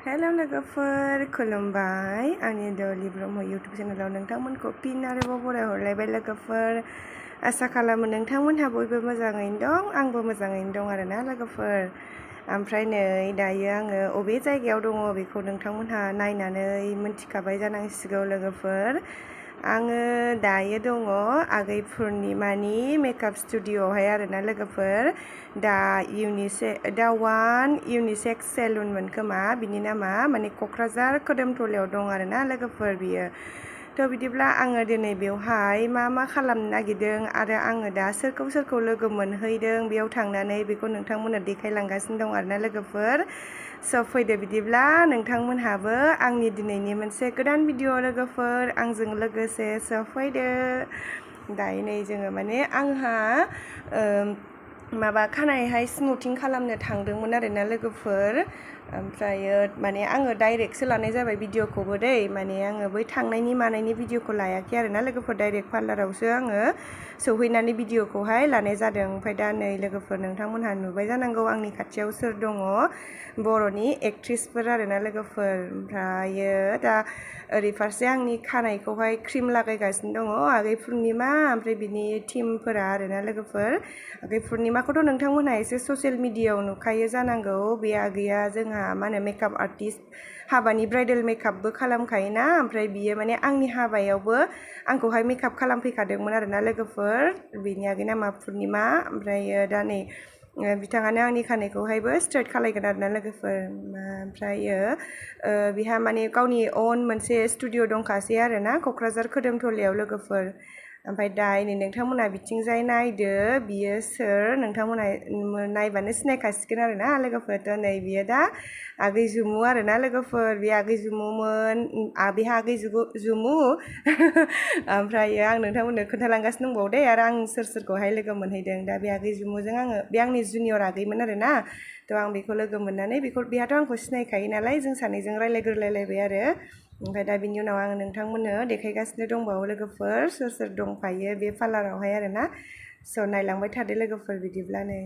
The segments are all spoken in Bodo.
हेलो लोगोफोर खुलुमबाय आंनि डलि ब्रह्म यूट्यूब चेनेलाव नोंथांमोनखौ फिन आरोबाव बरायहरलायबाय लोगोफोर आसा खालामो नोंथांमोनहा बयबो मोजाङैनो दं आंबो मोजाङैनो दं आरोना लोगोफोर ओमफ्राय नै दायो आङो अबे जायगायाव दङ बेखौ नोंथांमोनहा नायनानै मिन्थिखाबाय जानांसिगौ लोगोफोर आङो दायो दङ आगै पुर्णिमानि मेकआप स्टुडिअ'आवहाय आरोना लोगोफोर दा वान यूनिसेक्स सेलुनमोन खोमा बिनि नामा माने क'क्राझार खोदोमथलायाव दं आरोना लोगोफोर बियो थ' बिदिब्ला आङो दिनै बेवहाय मा खालामनो नागिरदों आरो आङो दा सोरखौ लोगो मोनहैदों बेयाव थांनानै बेखौ नोंथांमोननो देखायलांगासिनो दं आरोना लोगोफोर स' फैदो बिदिब्ला नोंथांमोनहाबो आंनि दिनैनि मोनसे गोदान भिडिअ लोगोफोर आंजों लोगोसे स' फैदो दायो नै जोङो माने आंहा माबा खानायहाय स्मुथिं खालामनो थांदोंमोन आरोना लोगोफोर ओमफ्रायो माने आङो डाइरेक्टसो लानाय जाबाय भिडिअखौबो दै माने आङो बै थांनायनि मानायनि भिडिअखौ लायाखै आरोना लोगोफोर डाइरेक्ट पार्लारावसो आङो सौहैनानै भिडिअखौहाय लानाय जादों ओमफ्राय दा नै लोगोफोर नोंथांमोनहा नुबाय जानांगौ आंनि खाथियाव सोर दङ बर'नि एक्ट्रिसफोर आरोना लोगोफोर ओमफ्रायो दा ओरै फारसे आंनि खानायखौहाय क्रिम लागायगासिनो दङ आगै पुर्णिमा ओमफ्राय बिनि टिमफोरा आरोना लोगोफोर आगै पुर्णिमाखौथ' नोंथांमोनहा एसे ससियेल मिडियायाव नुखायो जानांगौ बे आगैया जोंहा मा होनो मेकआप आर्टिस्ट हाबानि ब्राइडेल मेकआपबो खालामखायोना ओमफ्राय बियो माने आंनि हाबायावबो आंखौहाय मेकआप खालामफैखादोंमोन आरोना लोगोफोर बिनि आगै नामा पुर्णिमा ओमफ्रायो दा नै बिथाङानो आंनि खानायखौहायबो स्ट्रेट खालायगोन आरोना लोगोफोर ओमफ्रायो बिहा माने गावनि अन मोनसे स्टुडिअ दंखासै आरोना क'क्राझार खोदोमथलायाव लोगोफोर ओमफ्राय दा नै नोंथांमोना बिथिंजाय नायदो बियो सोर नोंथांमोना नायबानो सिनायखासिगोन आरोना लोगोफोर नै बियो दा आगै जुमु आरोना लोगोफोर बे आगै जुमुमोन बेहा आगै जुमु ओमफ्रायो आं नोंथांमोननो खोन्थालांगासिनो दंबावो दे आरो आं सोरखौहाय लोगो मोनहैदों दा बे आगै जुमुजों आङो बे आंनि जुनियर आगैमोन आरोना थ' आं बेखौ लोगो मोननानै बेहाथ' आंखौ सिनायखायो नालाय जों सानैजों रायलायग्रोलायबाय आरो ओमफ्राय दा बिनि उनाव आङो नोंथांमोननो देखायगासिनो दंबावो लोगोफोर सोर दंफायो बे पार्लारावहाय आरोना स' नायलांबाय थादो लोगोफोर बिदिब्ला नै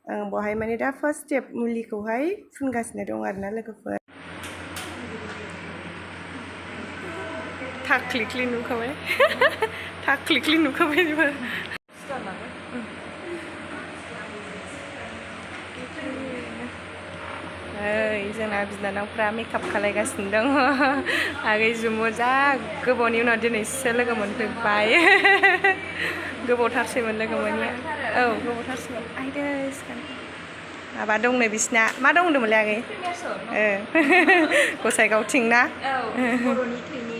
आं बेवहाय माने दा फार्स्ट स्टेप मुलिखौहाय फुनगासिनो दं आरोना लोगोफोर थाख्लिख्लि नुखाबाय थाख्लिख्लि नुखाबाय जोंना बिनानावफ्रा मेकआप खालायगासिनो दङ आगै जुमु जा गोबावनि उनाव दिनैसो लोगो मोनफैबाय गोबावथारसैमोन लोगो मोनिया औ गोबावथारसैमोन आयदै माबा दंनो बिसिना मा दं होनदोंमोनलाय आगै गसाइगावथिं ना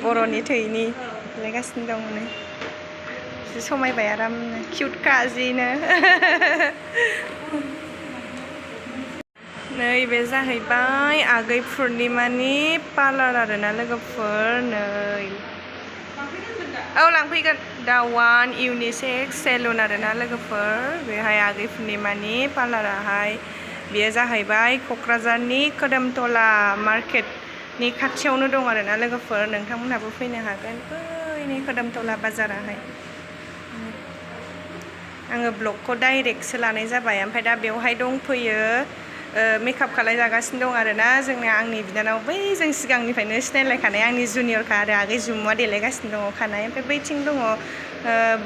बर'नि थैनि लायगासिनो दं नै समायबाय आरामनो किउटखा जिनो नैबे जाहैबाय आगै पुर्णिमानि पार्लार आरोना लोगोफोर नै औ लांफैगोन दा वान यूनिसेक्स सेलुन आरोना लोगोफोर बेहाय आगै पुर्णिमानि पार्लाराहाय बेयो जाहैबाय क'क्राझारनि खोदोमथला मार्केटनि खाथियावनो दं आरोना लोगोफोर नोंथांमोनहाबो फैनो हागोन बैनि खोदोमथला बाजाराहाय आङो ब्लगखौ डाइरेक्टसो लानाय जाबाय ओमफ्राय दा बेवहाय दंफैयो मेकआप खालायजागासिनो दं आरोना जोंना आंनि बिनानाव बै जों सिगांनिफ्रायनो सिनायलायखानाय आंनि जुनियरखा आरो आगै जुमुआ देलायगासिनो दङ खानाय ओमफ्राय बैथिं दङ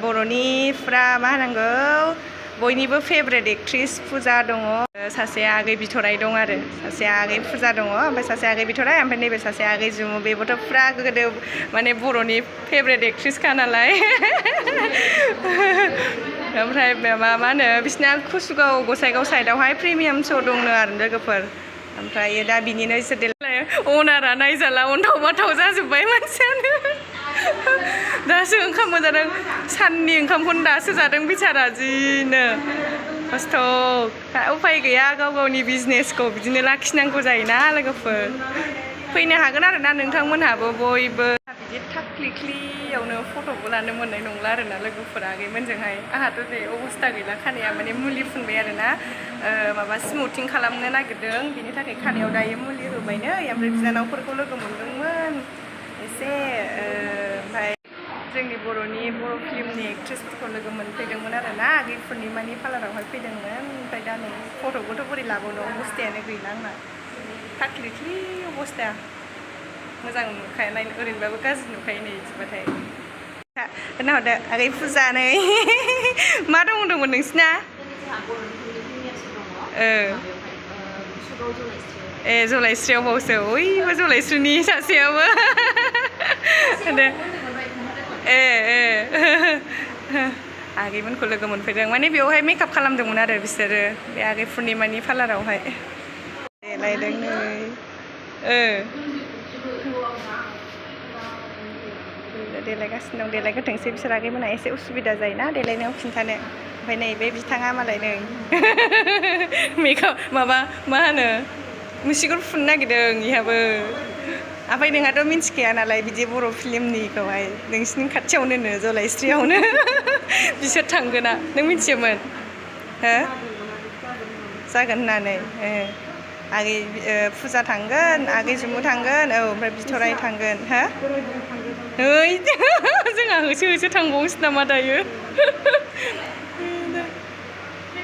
बर'निफ्रा मा होनांगौ बयनिबो फेभरेट एक्ट्रिस फुजा दङ सासे आगै बिथराय दं आरो सासे आगै फुजा दङ ओमफ्राय सासे आगै बिथराय ओमफ्राय नैबे सासे आगै जुमु बेबोथ' फुरा गोदो माने बर'नि फेभरेट एक्ट्रिसखा नालाय ओमफ्राय मा होनो बिसिना कुसुगाव गसाइगाव साइडआवहाय प्रिमियाम श' दंनो आरो लोगोफोर ओमफ्राय दा बिनिनो इसोर देलाय अनारा नायजाला अन्थाव बाथाव जाजोब्बाय मानसियानो दासो ओंखाम मोनजादों साननि ओंखामखौनो दासो जादों बिचारा जिनो खस्थ' उफाय गैया गावनि बिजनेसखौ बिदिनो लाखिनांगौ जायोना लोगोफोर फैनो हागोन आरोना नोंथांमोनहाबो बयबो बिदि थाख्लिख्लियावनो फट'बो लानो मोननाय नंला आरोना लोगोफोर आगैमोनजोंहाय आंहाथ' नै अबस्था गैला खानाया माने मुलि फुनबाय आरोना माबा स्मुथिं खालामनो नागिरदों बिनि थाखाय खानायाव दायो मुलि होबायनो ओमफ्राय बिनानावफोरखौ लोगो मोनदोंमोन एसे ओमफ्राय जोंनि बर' फिल्मनि एक्ट्रिसफोरखौ लोगो मोनफैदोंमोन आरोना आगै पुर्णिमानि पार्लारावहाय फैदोंमोन ओमफ्राय दा नै फट'खौथ' बोरै लाबावनो अबस्थायानो गैला आंना फाख्लिख्लि अबस्था मोजां नुखाया नायनो ओरैनोबाबो गाज्रि नुखायो नै बिदिबाथाय नाहरदो आगै फुजा नै मा दं होनदोंमोन नोंसिना ए जलाइस्रियाव बावसो ओइबो जलाइस्रिनि सासेयाबो ए आगैमोनखौ लोगो मोनफैदों माने बेवहाय मेकआप खालामदोंमोन आरो बिसोरो बे आगै पुर्निमानि पार्लारावहाय देलायदों नै देलायगासिनो दं देलायगोथोंसै बिसोर आगैमोनहा एसे उसुबिदा जायोना देलायनायाव खिन्थानो ओमफ्राय नै बे बिथाङा मालाय नै मेकआप माबा मा होनो मुसिगुर फुननो नागिरदों इहाबो ओमफ्राय नोंहाथ' मिन्थिखाया नालाय बिदि बर' फिल्मनिखौहाय नोंसिनि खाथियावनो जलाइस्रियावनो बिसोर थांगोना नों मिथियोमोन हो जागोन होननानै आगै फुजा थांगोन आगै जुमु थांगोन औ ओमफ्राय बिथराय थांगोन हो ओइ जोंहा होसो होसो थांबावोसो नामा दायो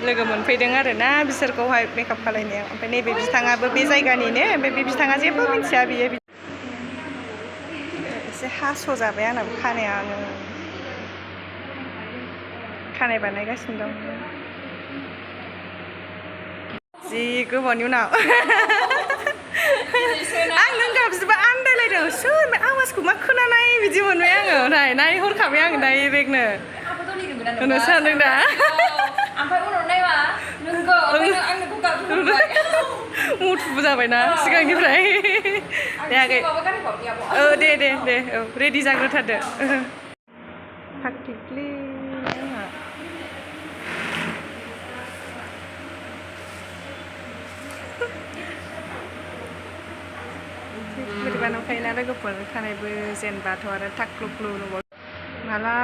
लोगो मोनफैदों आरो ना बिसोरखौहाय मेकआप खालायनायाव ओमफ्राय नैबे बिथाङाबो बे जायगानिनो ओमफ्राय बे बिथाङा जेबो मिथिया बियो एसे हास' जाबाय आंनाबो खानायानो खानाय बानायगासिनो दं जि गोबावनि उनाव आं नों गाबज्रिबा आन्दायलायदों सोर आवाजखौ मा खोनानाय बिदि मोनबाय आङो नायहरखाबाय आं डाइरेक्टनो होनो सानदों दा मुथुबो जाबायना सिगांनिफ्राय दे आगै दे औ रेडि जाग्रोथारदो फाख्लिख्लि आंहा बोरैबा नुखायोना लोगोफोर खानायबो जेनबाथ' आरो थाख्लुख्लु नुबाव माला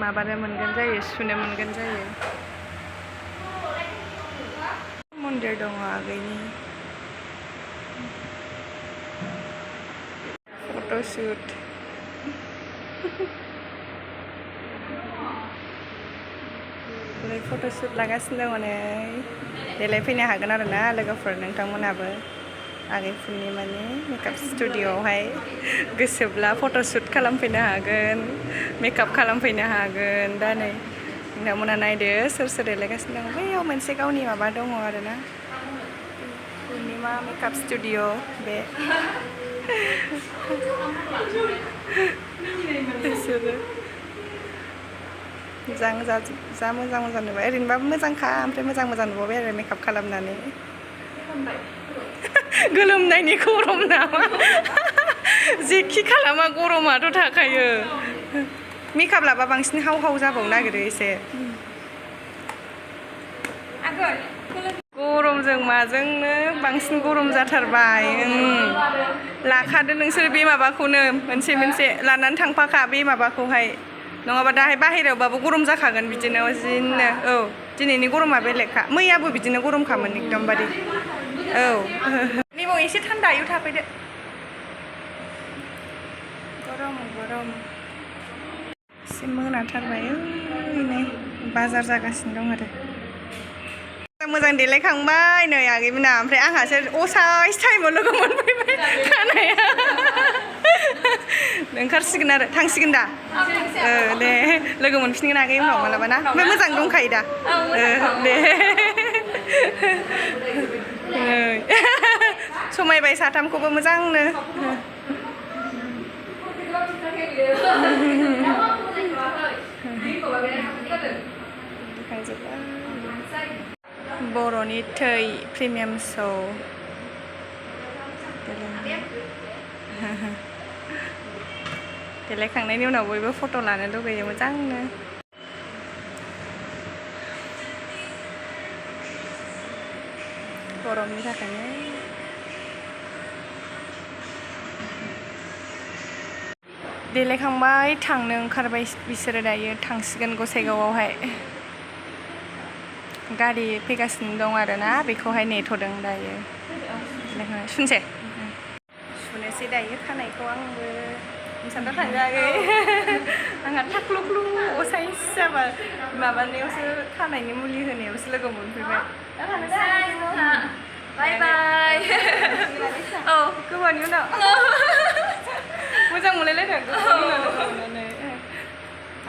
माबानो मोनगोन जायो सुनो मोनगोन जायो मन्दिर दङ आगैनि फट'शुट फट'शुट लागासिनो दङ नै देलायफैनो हागोन आरो ना लोगोफोर नोंथांमोनहाबो आगै पुर्निमानि मेकआप स्टुडिअ'आवहाय गोसोब्ला फट'शुट खालामफैनो हागोन मेकआप खालामफैनो हागोन दा नै नोंथांमोना नायदो सोर सोर देलायगासिनो दङ बैयाव मोनसे गावनि माबा दङ आरो ना पुर्निमा मेकआप स्टुडिअ' बे बिसोरो जा मोजां नुबाय ओरैनोबाबो मोजांखा ओमफ्राय मोजां नुबावबाय आरो मेकआप खालामनानै गोलोमनायनि गरम नामा जेखि खालामा गरमाथ' थाखायो मेकआप लाबा बांसिन हाव जाबावनो नागिरो एसे गरमजों माजोंनो बांसिन गरम जाथारबाय लाखादो नोंसोर बे माबाखौनो मोनसे लानानै थांफाखा बे माबाखौहाय नङाबा दाहाय बाहेरायावबाबो गरम जाखागोन बिदिनो जिनो औ दिनैनि गरमा बेलेगखा मैयाबो बिदिनो गरमखामोन एकदमबारे औ नैबाव एसे थान्दा आयौ थाफैदो गरम एसे मोनाथारबाय नै बाजार जागासिनो दं आरो मोजां देलायखांबाय नै आगैमोना ओमफ्राय आंहासो असाइस टाइमाव लोगो मोनफैबाय खानाया ओंखारसिगोन आरो थांसिगोन दा दे लोगो मोनफिनगोन आगै उनाव मालाबा ना ओमफ्राय मोजां दंखायो दा दे समायबाय साथामखौबो मोजांनो बर'नि थै प्रिमियाम श' देलायखांनायनि उनाव बयबो फट' लानो लुगैयो मोजांनो गरमनि थाखायनो देलायखांबाय थांनो ओंखारबाय बिसोरो दायो थांसिगोन गसाइगावआवहाय गारि फैगासिनो दं आरोना बेखौहाय नेथ'दों दायो सुनोसै दायो खानायखौ आंबो नोंसाथ' थांजागै आंहा थाख्लुख्लु असाइस जाबा माबानायावसो खानायनि मुलि होनायावसो लोगो मोनफैबाय बाय बाय औ गोबावनि उनाव मोजां मोनलायलायदों गोबावनि उनाव लोगो मोननानै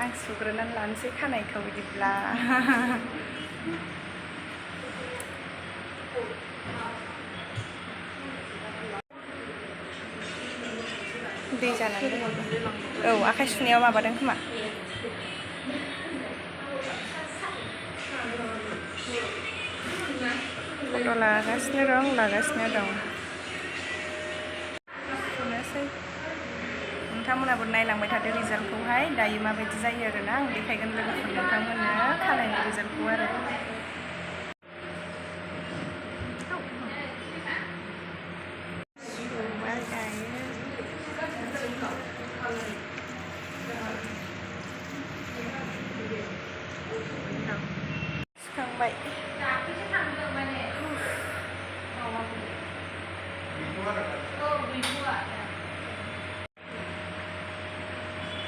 आं सुग्रोनानै लानोसै खानायखौ बिदिब्ला दै जानानै दङ औ आखाइ सुनायाव माबादों खोमा फट' लागासिनो दं सुनोसै नोंथांमोनाबो नायलांबाय थादो रिजाल्टखौहाय दायो माबायदि जायो आरोना आं देखायगोन लोगोफोर नोंथांमोननो खानायनि रिजाल्टखौ आरो सुखांबाय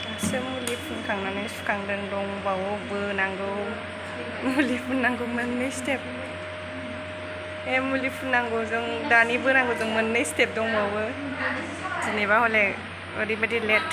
दासो मुलि फुनखांनानै सुखांदों दंबावो बोनांगौ मुलि फुननांगौ मोननै स्टेप ए मुलि फुननांगौजों दानि बोनांगौजों मोननै स्टेप दंबावो जेनेबा हले ओरैबायदि लेट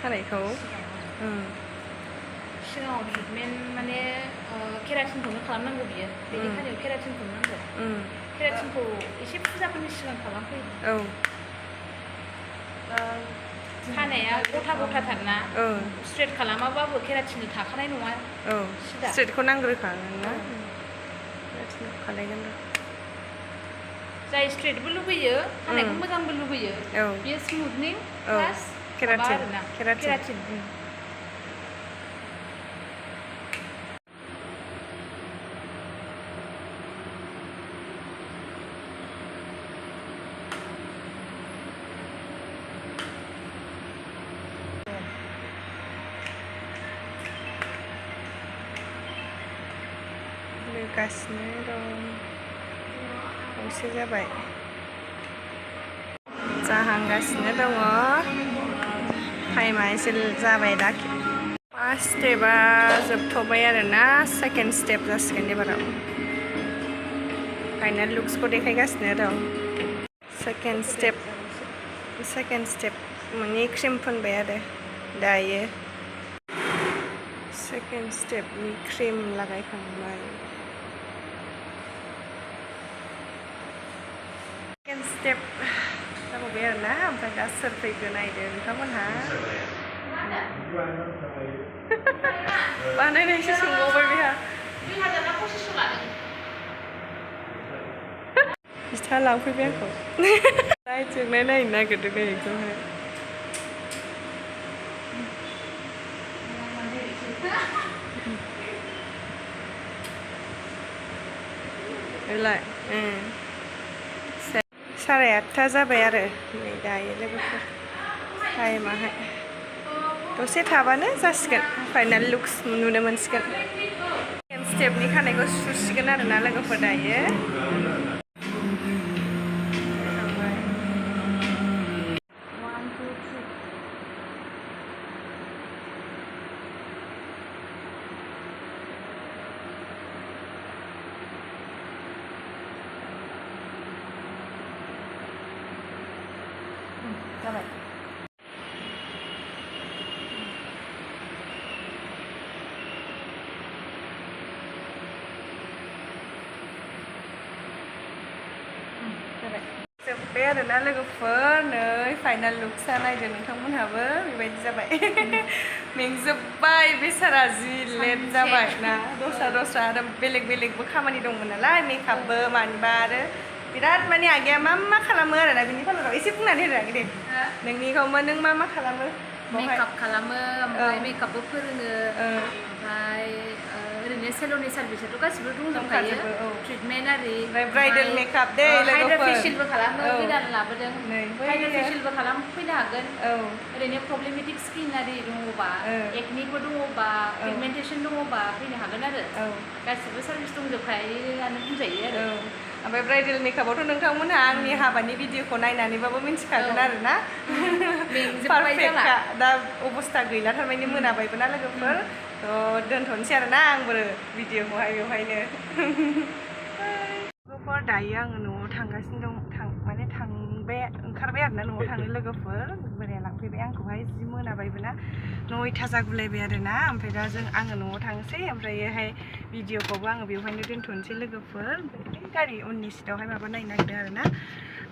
खानायखौ सिगाङाव ट्रिटमेन्ट माने केराटिनखौनो खालामनांगौ बियो बेनि खानायाव केराटिनखौ नांगौ केराटिनखौ एसे फुजाफोरनि सिगां खालामफैयो औ खानाया गथा गथाथारना स्ट्रेट खालामाबाबो केराटिन थाखानाय नङा औ स्ट्रेटखौ नांग्रोखागोन ना केराटिनखौ खालायगोन जाय स्ट्रेटबो लुबैयो खानायखौ मोजांबो लुबैयो बियो स्मुथनिं प्लास केराटिन लुगासिनो दं खावसे जाबाय जाहांगासिनो दङ टाइमा एसे जाबाय दा फार्स्ट स्टेपआ जोबथ'बाय आरोना सेकेन्ड स्टेप जासिगोन एबाराव फाइनाल लुक्सखौ देखायगासिनो दं सेकेन्ड स्टेप माने क्रिम फुनबाय आरो दायो सेकेन्ड स्टेपनि क्रिम लागायखांबाय सेकेन्ड स्टेप जाबावबाय आरोना ओमफ्राय दा सोर फैखो नायदो नोंथांमोनहा बानायनायसो सोंबावबाय बेहा 2000 ना 2500 लादों बिस्था लांफैबाय आंखौ नायजोंनाय नायनो नागिरदों नै बेखौहाय साराय 8 जाबाय आरो नै दायो लोगोफोर टाइमाहाय दसे थाबानो जासिगोन फाइनाल लुक्स नुनो मोनसिगोन सेकेन्ड स्टेपनि खानायखौ सुसिगोन आरोना लोगोफोर दायो जाबाय जोब्बाय आरोना लोगोफोर नै फाइनाल लुक्सआ नायदो नोंथांमोनहाबो बेबायदि जाबाय मेंजोब्बाय बेसारा जि लेट जाबाय ना दस्रा आरो बेलेगबो खामानि दंमोन नालाय मेकआपबो मानिबा आरो बिराद माने आगैया मा खालामो आरोना बिनि पार्लाराव एसे बुंनानै होदो आगै दे नोंनिखौ नों मा खालामो मेकआप खालामो ओमफ्राय मेकआपबो फोरोङो ओमफ्राय ओरैनो सेलुननि सार्भिसाथ' गासिबो दंजोबखायो ट्रिटमेन्ट आरि ब्राइडेल मेकआप दे हाइड्रा फेसियेलबो खालामो गोदान लाबोदों हाइड्रा फेसियेलबो फैनो हागोन ओरैनो प्रब्लेमेटिक स्किन आरि दङबा एकनिकबो दङबा पिगमेन्टेसन दङबा फैनो हागोन आरो गासिबो सार्भिस दंजोबखायोआनो बुंजायो आरो ओमफ्राय ब्राइडेल मेकआपआवथ' नोंथांमोनहा आंनि हाबानि भिडिअखौ नायनानैबाबो मिन्थिखागोन आरोना पारफेक्टखा दा अबस्था गैला थारमाने मोनाबायबो ना लोगोफोर थ' दोनथ'नोसै आरोना आंबो भिडिअखौहाय बेवहायनो लोगोफोर दायो आङो न'आव थांगासिनो दं माने ओंखारबाय आरोना न'आव थांनो लोगोफोर बोराया लांफैबाय आंखौहाय जि मोनाबायबो ना 9ता जागुलायबाय आरोना ओमफ्राय दा आङो न'आव थांसै ओमफ्रायोहाय भिडिअखौबो आङो बेवहायनो दोनथ'नोसै लोगोफोर गारि उननि सिटआवहाय माबा नायनो नागिरदों आरोना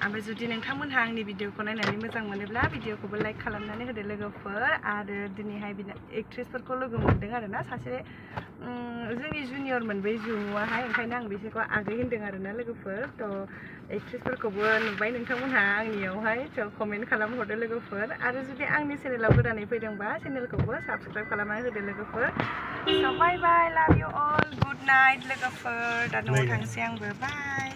ओमफ्राय जुदि नोंथांमोनहा आंनि भिडिअखौ नायनानै मोजां मोनोब्ला भिडिअखौबो लाइक खालामनानै होदो लोगोफोर आरो दिनैहाय एक्ट्रेसफोरखौ लोगो मोनदों आरोना सासे जोंनि जुनियरमोन बै जुमुआहाय ओंखायनो आं बिसोरखौ आगै होनदों आरोना लोगोफोर थ' एक्ट्रेसफोरखौबो नुबाय नोंथांमोनहा आंनियावहाय थ' कमेन्ट खालामहरदो लोगोफोर आरो जुदि आंनि चेनेलाव गोदानै फैदोंबा चेनेलखौबो साबसक्राइब खालामनानै होदो लोगोफोर स' बाय बाय लाभ इउ अल गुड नाइट लोगोफोर दा न'आव थांसै आंबो बाय